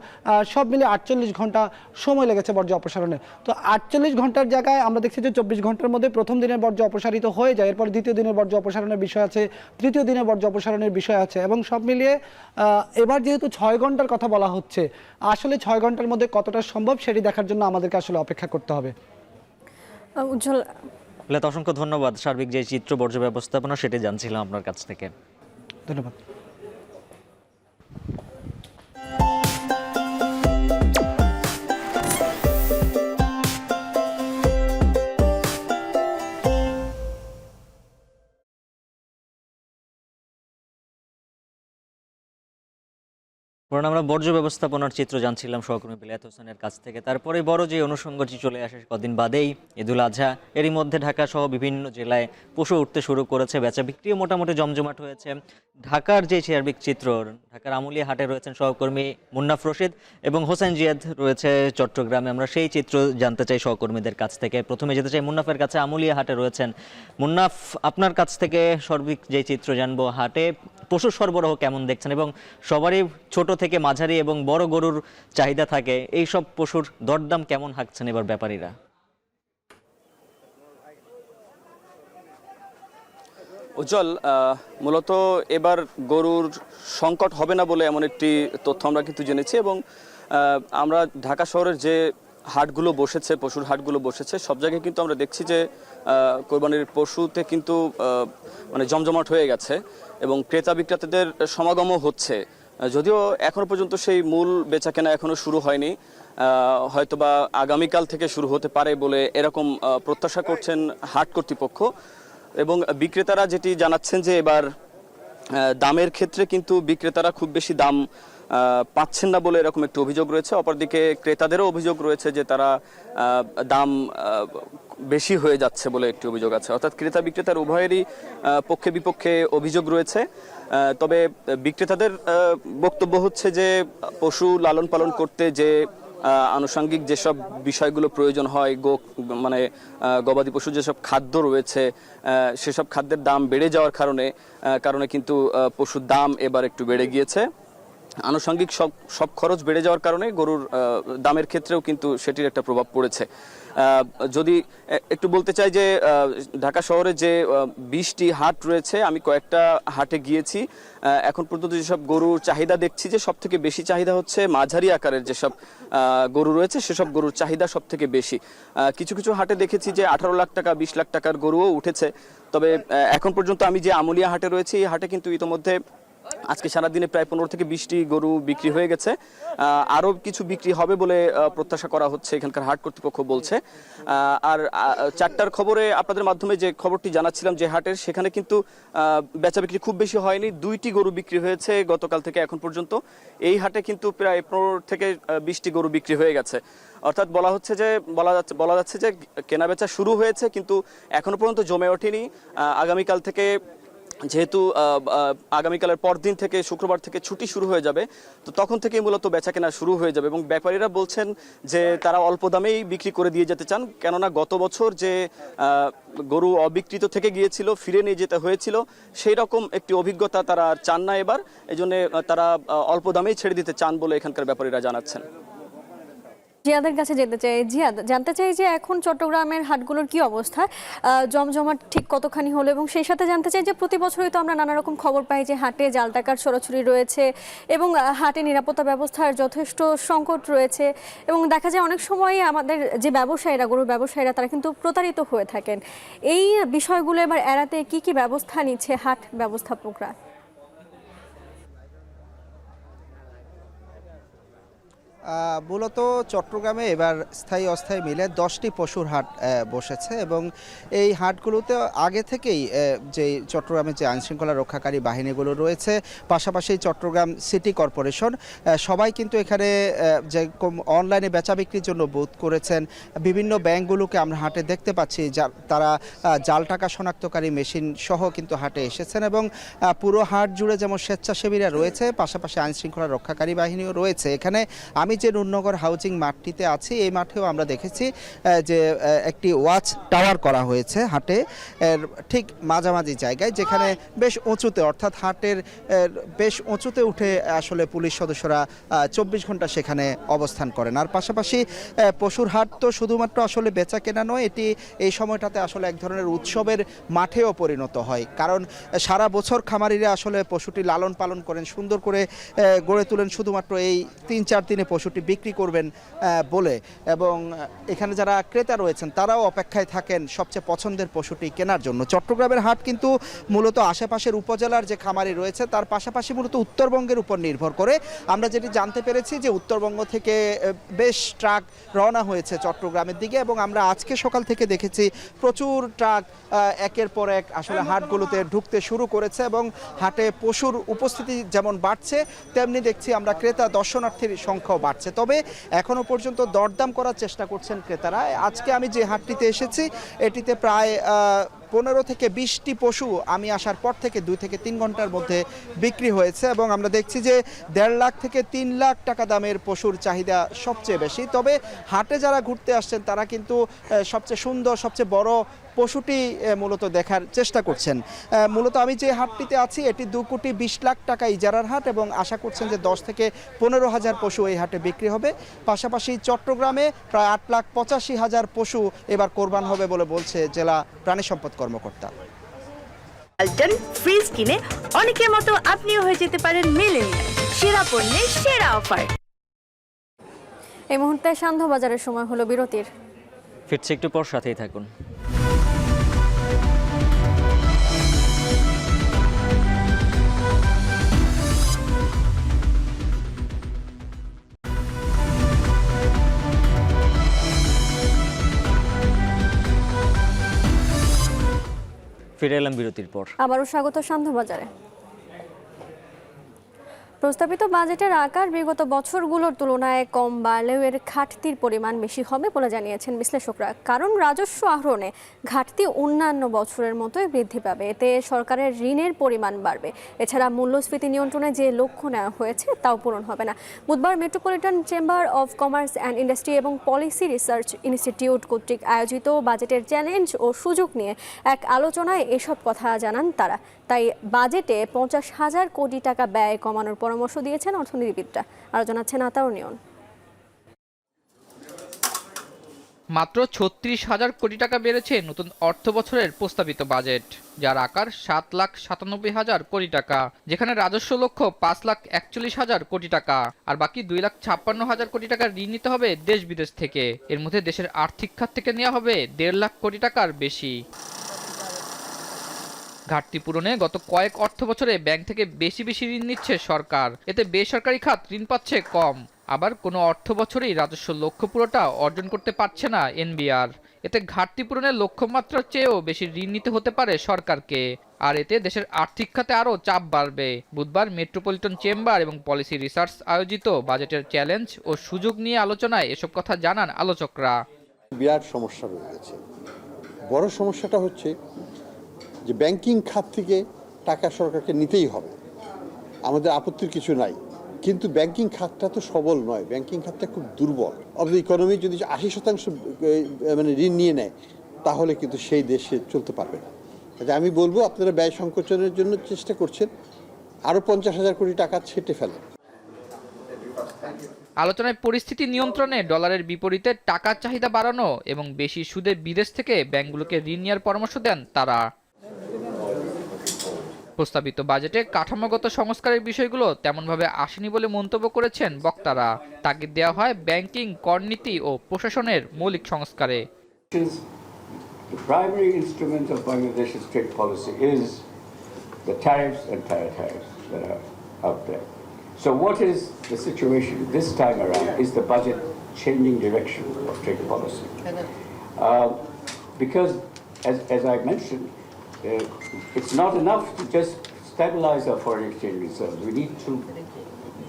সব মিলিয়ে 48 ঘন্টা সময় লেগেছে বর্জ্য অপসারণে। তো 48 ঘন্টার জায়গায় আমরা দেখছি যে 24 ঘন্টার মধ্যে প্রথম দিনের বর্জ্য অপসারিত হয়ে যায়। এরপর দ্বিতীয় দিনের বর্জ্য অপসারণের বিষয় আছে, তৃতীয় দিনের বর্জ্য অপসারণের বিষয় আছে এবং সব মিলিয়ে এবার যেহেতু 6 ঘন্টার কথা বলা হচ্ছে, আসলে 6 ঘন্টার মধ্যে কতটা সম্ভব সেটি দেখার জন্য আমাদেরকে আসলে অপেক্ষা করতে হবে। উজ্জ্বল, অসংখ্য ধন্যবাদ। সার্বিক যে চিত্র বর্জ্য ব্যবস্থাপনা সেটি জানছিলাম আপনার কাছ থেকে। ধন্যবাদ। আমরা বর্জ্য ব্যবস্থাপনার চিত্র জানছিলাম সহকর্মী বেলায়েত হোসেনের কাছ থেকে। তারপরে বড় যে অনুষঙ্গটি চলে আসে কদিন বাদেই ঈদুল আজহা, এরই মধ্যে ঢাকা সহ বিভিন্ন জেলায় পশু উঠতে শুরু করেছে, বেচা বিক্রিও মোটামুটি জমজমাট হয়েছে। ঢাকার যে সার্বিক চিত্র, ঢাকার আমুলিয়া হাটে রয়েছেন সহকর্মী মুন্নাফ রশিদ এবং হোসেন জিয়াদ রয়েছে চট্টগ্রামে। আমরা সেই চিত্র জানতে চাই সহকর্মীদের কাছ থেকে। প্রথমে যেতে চাই মুন্নাফের কাছে, আমুলিয়া হাটে রয়েছেন। মুন্নাফ, আপনার কাছ থেকে সার্বিক যে চিত্র জানবো, হাটে পশু সরবরাহ কেমন দেখছেন এবং সবারই ছোট থেকে মাঝারি এবং বড় গরুর চাহিদা থাকে, এই সব পশুর দরদাম কেমন হাঁকছেন এবার ব্যাপারীরা? উজ্জ্বল, মূলত এবার গরুর সংকট হবে না বলে এমন একটি তথ্য আমরা কিন্তু জেনেছি এবং আমরা ঢাকা শহরের যে হাটগুলো বসেছে, পশুর হাটগুলো বসেছে, সব জায়গায় কিন্তু আমরা দেখছি যে কোরবানির পশুতে কিন্তু মানে জমজমাট হয়ে গেছে এবং ক্রেতা বিক্রেতাদের সমাগমও হচ্ছে। যদিও এখনো পর্যন্ত সেই মূল বেচাকেনা এখনো শুরু হয়নি, হয়তোবা আগামীকাল থেকে শুরু হতে পারে বলে এরকম প্রত্যাশা করছেন হাট কর্তৃপক্ষ। এবং বিক্রেতারা যেটি জানাচ্ছেন যে এবার দামের ক্ষেত্রে কিন্তু বিক্রেতারা খুব বেশি দাম পাচ্ছেন না বলে এরকম একটি অভিযোগ রয়েছে। অপরদিকে ক্রেতাদেরও অভিযোগ রয়েছে যে তারা দাম বেশি হয়ে যাচ্ছে বলে একটি অভিযোগ আছে। অর্থাৎ ক্রেতা বিক্রেতার উভয়েরই পক্ষে বিপক্ষে অভিযোগ রয়েছে। তবে বিক্রেতাদের বক্তব্য হচ্ছে যে পশু লালন পালন করতে যে আনুষঙ্গিক যেসব বিষয়গুলো প্রয়োজন হয়, মানে গবাদি পশু যেসব খাদ্য রয়েছে সেসব খাদ্যের দাম বেড়ে যাওয়ার কারণে কিন্তু পশুর দাম এবার একটু বেড়ে গিয়েছে। আনুষঙ্গিক সব খরচ বেড়ে যাওয়ার কারণে গরুর দামের ক্ষেত্রেও কিন্তু সেটির একটা প্রভাব পড়েছে। যদি একটু বলতে চাই যে ঢাকা শহরে যে 20টি হাট রয়েছে, আমি কয়েকটা হাটে গিয়েছি। এখন পর্যন্ত যেসব গরুর চাহিদা দেখছি যে সব থেকে বেশি চাহিদা হচ্ছে মাঝারি আকারের যেসব গরু রয়েছে, সেসব গরুর চাহিদা সব থেকে বেশি। কিছু কিছু হাটে দেখেছি যে 18 লাখ টাকা 20 লাখ টাকার গরুও উঠেছে। তবে এখন পর্যন্ত আমি যে আমুলিয়া হাটে রয়েছি, এই হাটে কিন্তু ইতোমধ্যে আজকে সারাদিনে প্রায় 15 থেকে 20টি গরু বিক্রি হয়ে গেছে। আরও কিছু বিক্রি হবে বলে প্রত্যাশা করা হচ্ছে, এখানকার হাট কর্তৃপক্ষ বলছে। আর 4টার খবরে আপনাদের মাধ্যমে যে খবরটি জানাচ্ছিলাম যে হাটের, সেখানে কিন্তু বেচা বিক্রি খুব বেশি হয়নি। 2টি গরু বিক্রি হয়েছে গতকাল থেকে এখন পর্যন্ত। এই হাটে কিন্তু প্রায় 15 থেকে 20টি গরু বিক্রি হয়ে গেছে। অর্থাৎ বলা যাচ্ছে যে কেনাবেচা শুরু হয়েছে, কিন্তু এখনো পর্যন্ত জমে ওঠেনি। আগামীকাল থেকে, যেহেতু আগামীকালের পরদিন থেকে শুক্রবার থেকে ছুটি শুরু হয়ে যাবে, তো তখন থেকেই মূলত বেচাকেনা শুরু হয়ে যাবে। এবং ব্যাপারীরা বলছেন যে তারা অল্প দামেই বিক্রি করে দিয়ে যেতে চান, কেননা গত বছর যে গরু অবিকৃত থেকে গিয়েছিল, ফিরে নিয়ে যেতে হয়েছিল, সেই রকম একটি অভিজ্ঞতা তারা চান না এবার। এই জন্য তারা অল্প দামেই ছেড়ে দিতে চান বলে এখানকার ব্যাপারীরা জানাচ্ছেন। জিয়াদের কাছে যেতে চাই। জিয়াদ, জানতে চাই যে এখন চট্টগ্রামের হাটগুলোর কি অবস্থা, জমজমাট ঠিক কতখানি হলো, এবং সেই সাথে জানতে চাই যে প্রতি বছরই তো আমরা নানা রকম খবর পাই যে হাটে জাল টাকার ছড়াছড়ি রয়েছে এবং হাটে নিরাপত্তা ব্যবস্থার যথেষ্ট সংকট রয়েছে, এবং দেখা যায় অনেক সময় আমাদের যে ব্যবসায়ীরা, গরুর ব্যবসায়ীরা, তারা কিন্তু প্রতারিত হয়ে থাকেন। এই বিষয়গুলো এবার এড়াতে কি কি ব্যবস্থা নিচ্ছে হাট ব্যবস্থাপকরা? মূলত চট্টগ্রামে এবার স্থায়ী অস্থায়ী মিলে 10টি পশুর হাট বসেছে এবং এই হাটগুলোতে আগে থেকেই যে চট্টগ্রামের যে আইনশৃঙ্খলা রক্ষাকারী বাহিনীগুলো রয়েছে, পাশাপাশি চট্টগ্রাম সিটি কর্পোরেশন, সবাই কিন্তু এখানে যে অনলাইনে বেচা বিক্রির জন্য বুথ করেছেন। বিভিন্ন ব্যাংকগুলোকে আমরা হাটে দেখতে পাচ্ছি, তারা জাল টাকা শনাক্তকারী মেশিন সহ কিন্তু হাটে এসেছেন এবং পুরো হাট জুড়ে যেমন স্বেচ্ছাসেবীরা রয়েছে, পাশাপাশি আইনশৃঙ্খলা রক্ষাকারী বাহিনীও রয়েছে। এখানে আমি যে নুরনগর হাউজিং মাঠটিতে আছি, এই মাঠেও আমরা দেখেছি যে একটি ওয়াচ টাওয়ার করা হয়েছে হাটে ঠিক মাঝামাঝি জায়গায়, যেখানে বেশ উঁচুতে, অর্থাৎ হাটের বেশ উঁচুতে উঠে আসলে পুলিশ সদস্যরা 24 ঘন্টা সেখানে অবস্থান করেন। আর পাশাপাশি পশুর হাট তো শুধুমাত্র আসলে বেচা কেনা নয়, এটি এই সময়টাতে আসলে এক ধরনের উৎসবের মাঠেও পরিণত হয়, কারণ সারা বছর খামারিরা আসলে পশুটি লালন পালন করেন, সুন্দর করে গড়ে তোলেন শুধুমাত্র এই 3-4 দিনে পশুটি বিক্রি করবেন বলে। এবং এখানে যারা ক্রেতা রয়েছেন তারাও অপেক্ষায় থাকেন সবচেয়ে পছন্দের পশুটি কেনার জন্য। চট্টগ্রামের হাট কিন্তু মূলত আশেপাশের উপজেলার যে খামারি রয়েছে তার পাশাপাশি মূলত উত্তরবঙ্গের উপর নির্ভর করে। আমরা যেটি জানতে পেরেছি যে উত্তরবঙ্গ থেকে বেশ ট্রাক রওনা হয়েছে চট্টগ্রামের দিকে, এবং আমরা আজকে সকাল থেকে দেখেছি প্রচুর ট্রাক একের পর এক আসলে হাটগুলোতে ঢুকতে শুরু করেছে এবং হাটে পশুর উপস্থিতি যেমন বাড়ছে, তেমনি দেখছি আমরা ক্রেতা দর্শনার্থীর সংখ্যাও বাড়ছে। তবে এখনো পর্যন্ত দরদাম করার চেষ্টা করছেন ক্রেতারা। আজকে আমি যে হাটটিতে এসেছি, এটিতে প্রায় 15 থেকে 20টি পশু আমি আসার পর থেকে 2 থেকে 3 ঘন্টার মধ্যে বিক্রি হয়েছে এবং আমরা দেখছি যে 1.5 লাখ থেকে 3 লাখ টাকা দামের পশুর চাহিদা সবচেয়ে বেশি। তবে হাটে যারা ঘুরতে আসছেন তারা কিন্তু সবচেয়ে সুন্দর, সবচেয়ে বড় পশুটি মূলত দেখার চেষ্টা করছেন। মূলত আমি যে হাটটিতে আছি, এটি 2 কোটি 20 লাখ টাকা ইজারার হাট এবং আশা করছেন যে 10 থেকে 15 হাজার পশু এই হাটে বিক্রি হবে। পাশাপাশি চট্টগ্রামে প্রায় 8,85,000 পশু এবার কোরবান হবে বলে বলছে জেলা প্রাণী সম্পদ কর্মকর্তা। ওয়ালটন ফ্রিজ কিনে অনেকের মতো আপনিও হয়ে যেতে পারেন মিলেনিয়াল, সেরা পণ্যের সেরা অফার। এই মুহূর্তে সান্ধ্যবাজারের সময় হলো বিরতির। ফিরছে একটু পর, সাথেই থাকুন। ফিরে এলাম বিরতির পর। আবারও স্বাগত সান্ধ্যবাজারে। প্রস্তাবিত বাজেটের আকার বিগত বছরগুলোর তুলনায় কম বাড়লেও এর ঘাটতির পরিমাণ বেশি হবে বলে জানিয়েছেন বিশ্লেষকরা। কারণ রাজস্ব আহরণে ঘাটতি অন্যান্য বছরের মতোই বৃদ্ধি পাবে, এতে সরকারের ঋণের পরিমাণ বাড়বে। এছাড়া মূল্যস্ফীতি নিয়ন্ত্রণে যে লক্ষ্য নেওয়া হয়েছে তাও পূরণ হবে না। বুধবার metropolitan chamber of commerce and industry এবং পলিসি রিসার্চ ইনস্টিটিউট কর্তৃক আয়োজিত বাজেটের চ্যালেঞ্জ ও সুযোগ নিয়ে এক আলোচনায় এসব কথা জানান তারা। তাই বাজেটে 50,000 কোটি টাকা ব্যয় কমানোর পরামর্শ দিয়েছেন অর্থনীতিবিদরা। আরও জানাচ্ছেন আতাউর নিয়ন। মাত্র 36,000 কোটি টাকা বেড়েছে নতুন অর্থ বছরের প্রস্তাবিত বাজেট, যার আকার 7,97,000 কোটি টাকা, যেখানে রাজস্ব লক্ষ্য 5,41,000 কোটি টাকা, আর বাকি 2,56,000 কোটি টাকা ঋণ নিতে হবে দেশ বিদেশ থেকে। এর মধ্যে দেশের আর্থিক খাত থেকে নেওয়া হবে 1.5 লাখ কোটি টাকার বেশি। ঘাটতি পূরণে গত কয়েক অর্থ বছরে ব্যাংক থেকে বেশি ঋণ নিচ্ছে সরকার, এতে বেসরকারি খাত ঋণ পাচ্ছে কম। আবার কোনো অর্থ বছরেই রাজস্ব লক্ষ্য পুরোটা অর্জন করতে পারছে না এনবিআর, এতে ঘাটতি পূরণের লক্ষ্যমাত্রার চেয়েও বেশি ঋণ নিতে হতে পারে সরকারকে, আর এতে দেশের আর্থিক খাতে আরও চাপ বাড়বে। বুধবার মেট্রোপলিটন চেম্বার এবং পলিসি রিসার্চ আয়োজিত বাজেটের চ্যালেঞ্জ ও সুযোগ নিয়ে আলোচনায় এসব কথা জানান আলোচকরা। বিরাট সমস্যা রয়ে গেছে। বড় সমস্যাটা হচ্ছে যে ব্যাংকিং খাত থেকে টাকা সরকারকে নিতেই হবে, আমাদের আপত্তির কিছু নাই, কিন্তু ব্যাংকিং খাতটা তো সবল নয়, ব্যাংকিং খাতটা খুব দুর্বল। অব দ্য ইকোনমি যদি 80% মানে ঋণ নিয়ে নেয় তাহলে কিন্তু সেই দেশে চলতে পারবে না। আমি বলবো আপনারা ব্যয় সংকোচনের জন্য চেষ্টা করছেন, আরও 50,000 কোটি টাকা ছেটে ফেলেন। আলোচনায় পরিস্থিতি নিয়ন্ত্রণে ডলারের বিপরীতে টাকার চাহিদা বাড়ানো এবং বেশি সুদে বিদেশ থেকে ব্যাংকগুলোকে ঋণ নেওয়ার পরামর্শ দেন তারা। প্রস্তাবিত বাজেটে কাঠামোগত সংস্কারের বিষয়গুলো তেমনভাবে আসেনি বলে মন্তব্য করেছেন বক্তারা। তাগিদ দেওয়া হয় ব্যাংকিং, করনীতি ও প্রশাসনের মৌলিক সংস্কারে। The primary instrument of Bangladesh's trade policy is the tariffs and tariffs that are out there. So what is the situation this time around? Is the budget changing direction of trade policy? Because as I mentioned, it's not enough to just stabilize our foreign exchange reserves. We need to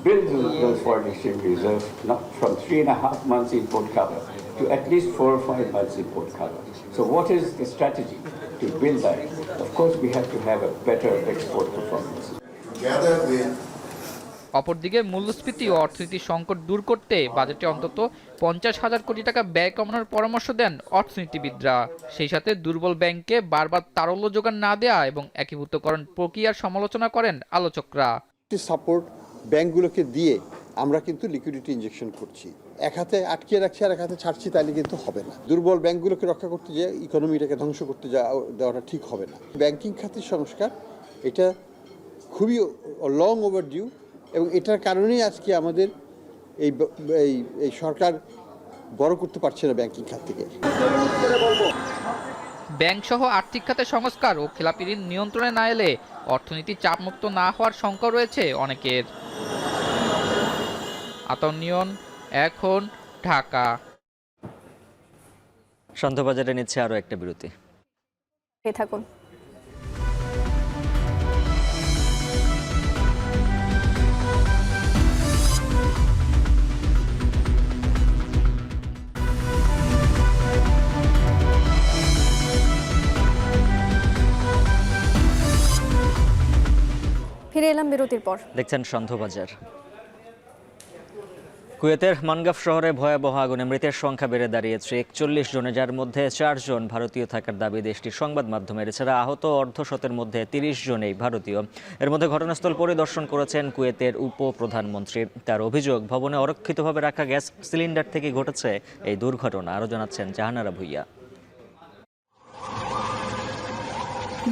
build those foreign exchange reserves not from 3.5 months import cover to at least 4 or 5 months import cover. So what is the strategy to build that? Of course, we have to have a better export performance. Together with অপরদিকে মূল্যস্ফীতি ও অর্থনীতির সংকট দূর করতে বাজেটে অন্তত 50,000 কোটি টাকা ব্যয় কমানোর পরামর্শ দেন অর্থনীতিবিদরা। সেই সাথে দুর্বল ব্যাংককে বারবার তারল্য যোগান না দেয়া এবং একীভূতকরণ প্রক্রিয়ার সমালোচনা করেন আলোচকরা। সাপোর্ট ব্যাংকগুলোকে দিয়ে আমরা কিন্তু লিকুইডিটি ইনজেকশন করছি, এক হাতে আটকে রাখছি আর এক হাতে ছাড়ছি, তাহলে কিন্তু হবে না। দুর্বল ব্যাংকগুলোকে রক্ষা করতে যে ইকোনমিটাকে ধ্বংস করতে দেওয়াটা ঠিক হবে না। ব্যাংকিং খাতের সংস্কার এটা খুবই লং ওভারডিউ, এবং এটার কারণেই আজকে আমাদের এই সরকার বড় করতে পারছে না ব্যাংকিং খাত থেকে। ব্যাংক সহ আর্থিক খাতের সংস্কার ও খেলাপি ঋণ নিয়ন্ত্রণে না এলে অর্থনীতি চাপমুক্ত না হওয়ার শঙ্কা রয়েছে অনেকের। আতাউর নিয়ন, এখন, ঢাকা। সান্ধ্যবাজারে নিচ্ছে আরও একটা বিরতি। থাকুন। ফিরে এলাম বিরতির পর। দেখছেন সান্ধ্যবাজার। কুয়েতের মানগাফ শহরে ভয়াবহ আগুনে মৃতের সংখ্যা বেড়ে দাঁড়িয়েছে 41 জনে, যার মধ্যে 4 জন ভারতীয় থাকার দাবি দেশটির সংবাদ মাধ্যমের। এছাড়া আহত অর্ধশতের মধ্যে 30 জনেই ভারতীয়। এর মধ্যে ঘটনাস্থল পরিদর্শন করেছেন কুয়েতের উপপ্রধানমন্ত্রী। তার অভিযোগ, ভবনে অরক্ষিতভাবে রাখা গ্যাস সিলিন্ডার থেকে ঘটেছে এই দুর্ঘটনা। আরও জানাচ্ছেন জাহানারা ভুইয়া।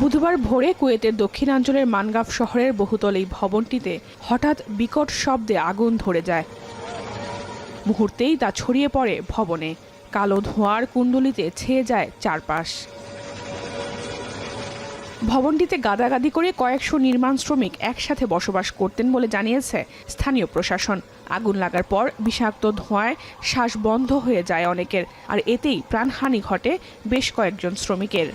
বুধবার ভোরে কুয়েতের দক্ষিণাঞ্চলের মানগাফ শহরের বহুতল এই ভবনটিতে হঠাৎ বিকট শব্দে আগুন ধরে যায়। মুহূর্তেই তা ছড়িয়ে পড়ে ভবনে। কালো ধোঁয়ার কুণ্ডলিতে ছেয়ে যায় চারপাশ। ভবনটিতে গাদাগাদি করে কয়েকশো নির্মাণ শ্রমিক একসাথে বসবাস করতেন বলে জানিয়েছে স্থানীয় প্রশাসন। আগুন লাগার পর বিষাক্ত ধোঁয়ায় শ্বাস বন্ধ হয়ে যায় অনেকের, আর এতেই প্রাণহানি ঘটে বেশ কয়েকজন শ্রমিকের।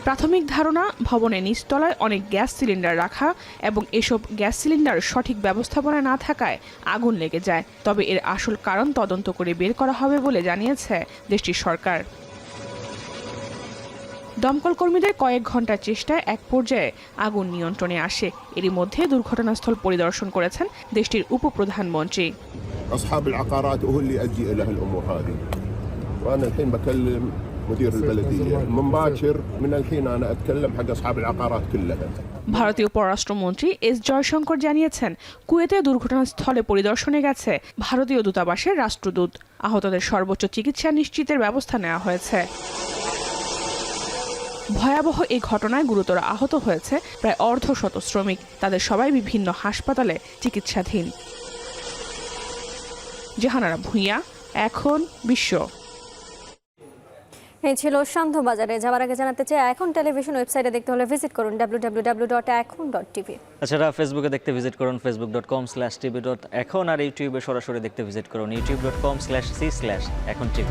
প্রাথমিক ধারণা, ভবনের নিচতলায় অনেক গ্যাস সিলিন্ডার রাখা এবং এসব গ্যাস সিলিন্ডার সঠিক ব্যবস্থাপনা না থাকায় আগুন লেগে যায়। তবে এর আসল কারণ তদন্ত করে বের করা হবে বলে জানিয়েছে দেশটির সরকার। দমকল কর্মীদের কয়েক ঘন্টার চেষ্টায় এক পর্যায়ে আগুন নিয়ন্ত্রণে আসে। এরই মধ্যে দুর্ঘটনাস্থল পরিদর্শন করেছেন দেশটির উপপ্রধানমন্ত্রী। أصحاب العقارات هو اللي أجي له الأمور هذه وأنا الحين بكلم مدير البلدية مباشر من الحين أنا أتكلم حق أصحاب العقارات كلها. ভারতীয় পররাষ্ট্রমন্ত্রী এস জয়শঙ্কর জানিয়েছেন, কুয়েতে দুর্ঘটনাস্থলে পরিদর্শনে গেছে ভারতীয় দূতাবাসের রাষ্ট্রদূত। আহতদের সর্বোচ্চ চিকিৎসা নিশ্চিতের ব্যবস্থা নেওয়া হয়েছে। ভয়াবহ এই ঘটনায় গুরুতর আহত হয়েছে প্রায় অর্ধশত শ্রমিক। তাদের সবাই বিভিন্ন হাসপাতালে চিকিৎসাধীন। জাহানারা ভূঁইয়া, এখন বিশ্ব। এই ছিল সান্ধ্যবাজারে। যাওয়ার আগে জানাতে চাই, এখন টেলিভিশন ওয়েবসাইটে দেখতে হলে ভিজিট করুন www.ekhon.tv। এছাড়া ফেসবুকে দেখতে ভিজিট করুন facebook.com/tv.ekhon, আর ইউটিউবে সরাসরি দেখতে ভিজিট করুন youtube.com/c/ekhon tv।